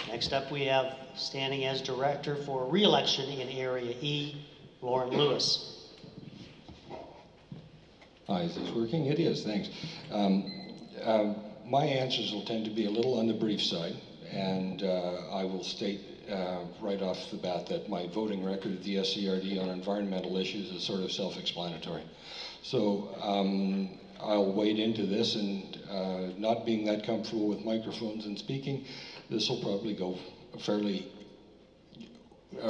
Next up, we have standing as director for re-election in Area E, Lauren Lewis. Hi, is this working? It is, thanks. My answers will tend to be a little on the brief side, and I will state right off the bat that my voting record at the SCRD on environmental issues is sort of self-explanatory. So I'll wade into this, and not being that comfortable with microphones and speaking, this will probably go fairly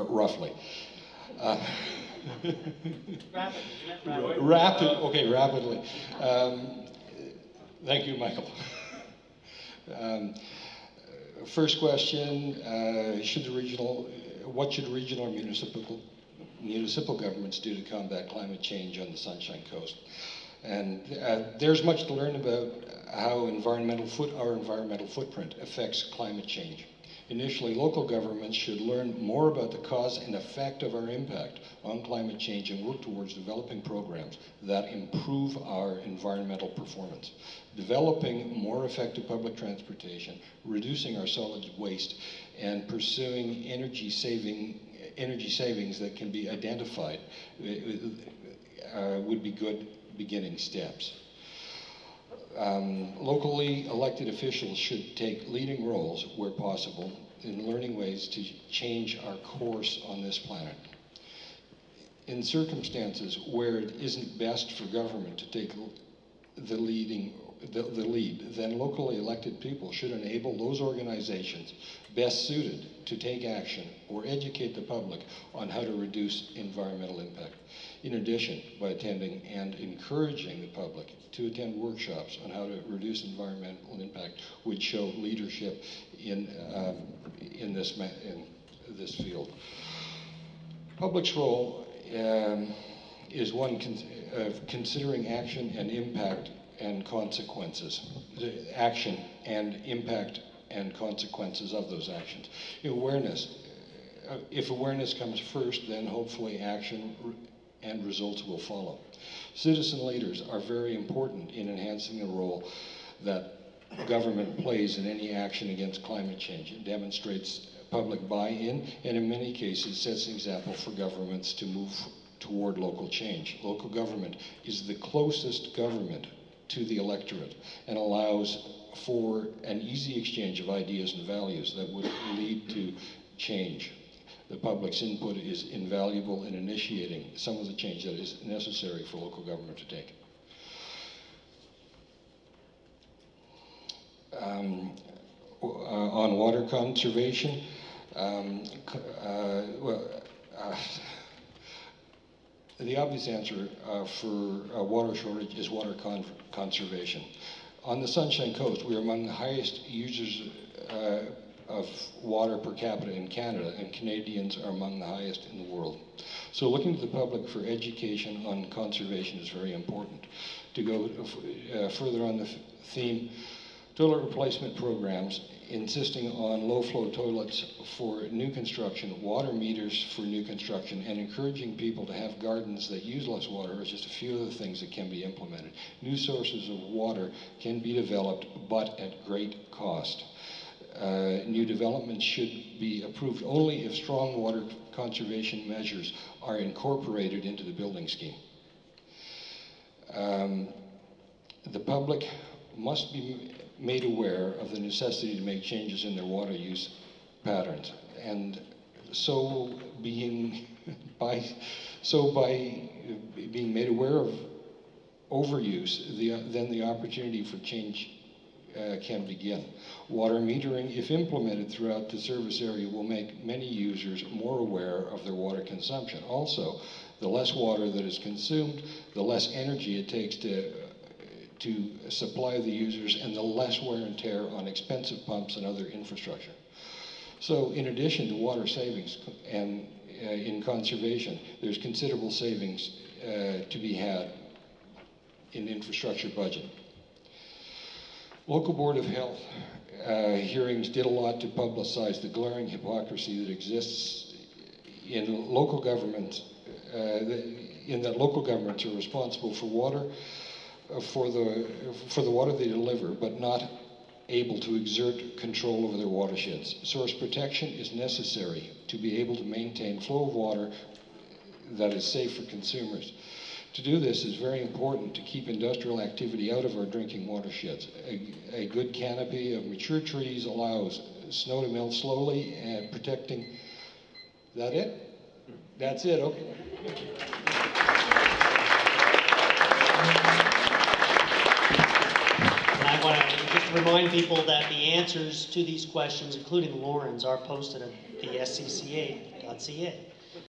roughly. Rapidly. Thank you, Michael. First question, what should regional or municipal governments do to combat climate change on the Sunshine Coast? And there's much to learn about how our environmental footprint affects climate change. Initially, local governments should learn more about the cause and effect of our impact on climate change and work towards developing programs that improve our environmental performance. Developing more effective public transportation, reducing our solid waste, and pursuing energy savings that can be identified would be good beginning steps. Locally elected officials should take leading roles where possible in learning ways to change our course on this planet. In circumstances where it isn't best for government to take the lead, then locally elected people should enable those organizations best suited to take action or educate the public on how to reduce environmental impact. In addition, by attending and encouraging the public to attend workshops on how to reduce environmental impact would show leadership in this field. Public's role is one of considering action and impact and consequences. The action and impact and consequences of those actions. Awareness. If awareness comes first, then hopefully action and results will follow. Citizen leaders are very important in enhancing the role that government plays in any action against climate change. It demonstrates public buy-in and in many cases sets an example for governments to move toward local change. Local government is the closest government to the electorate and allows for an easy exchange of ideas and values that would lead to change. The public's input is invaluable in initiating some of the change that is necessary for local government to take. On water conservation, the obvious answer for a water shortage is water conservation. On the Sunshine Coast, we are among the highest users of water per capita in Canada, and Canadians are among the highest in the world. So looking to the public for education on conservation is very important. To go further on the theme, toilet replacement programs, insisting on low-flow toilets for new construction, water meters for new construction, and encouraging people to have gardens that use less water are just a few of the things that can be implemented. New sources of water can be developed, but at great cost. New developments should be approved only if strong water conservation measures are incorporated into the building scheme. The public must be made aware of the necessity to make changes in their water use patterns, and so by being made aware of overuse, then the opportunity for change can begin. Water metering, if implemented throughout the service area, will make many users more aware of their water consumption. Also, the less water that is consumed, the less energy it takes to supply the users, and the less wear and tear on expensive pumps and other infrastructure. So in addition to water savings and in conservation, there's considerable savings to be had in infrastructure budget. Local Board of Health hearings did a lot to publicize the glaring hypocrisy that exists in local governments, in that local governments are responsible for water, for the water they deliver, but not able to exert control over their watersheds. Source protection is necessary to be able to maintain flow of water that is safe for consumers. To do this is very important to keep industrial activity out of our drinking watersheds. A good canopy of mature trees allows snow to melt slowly and protecting. Is that it? That's it, okay. And I want to just remind people that the answers to these questions, including Lauren's, are posted at the scca.ca.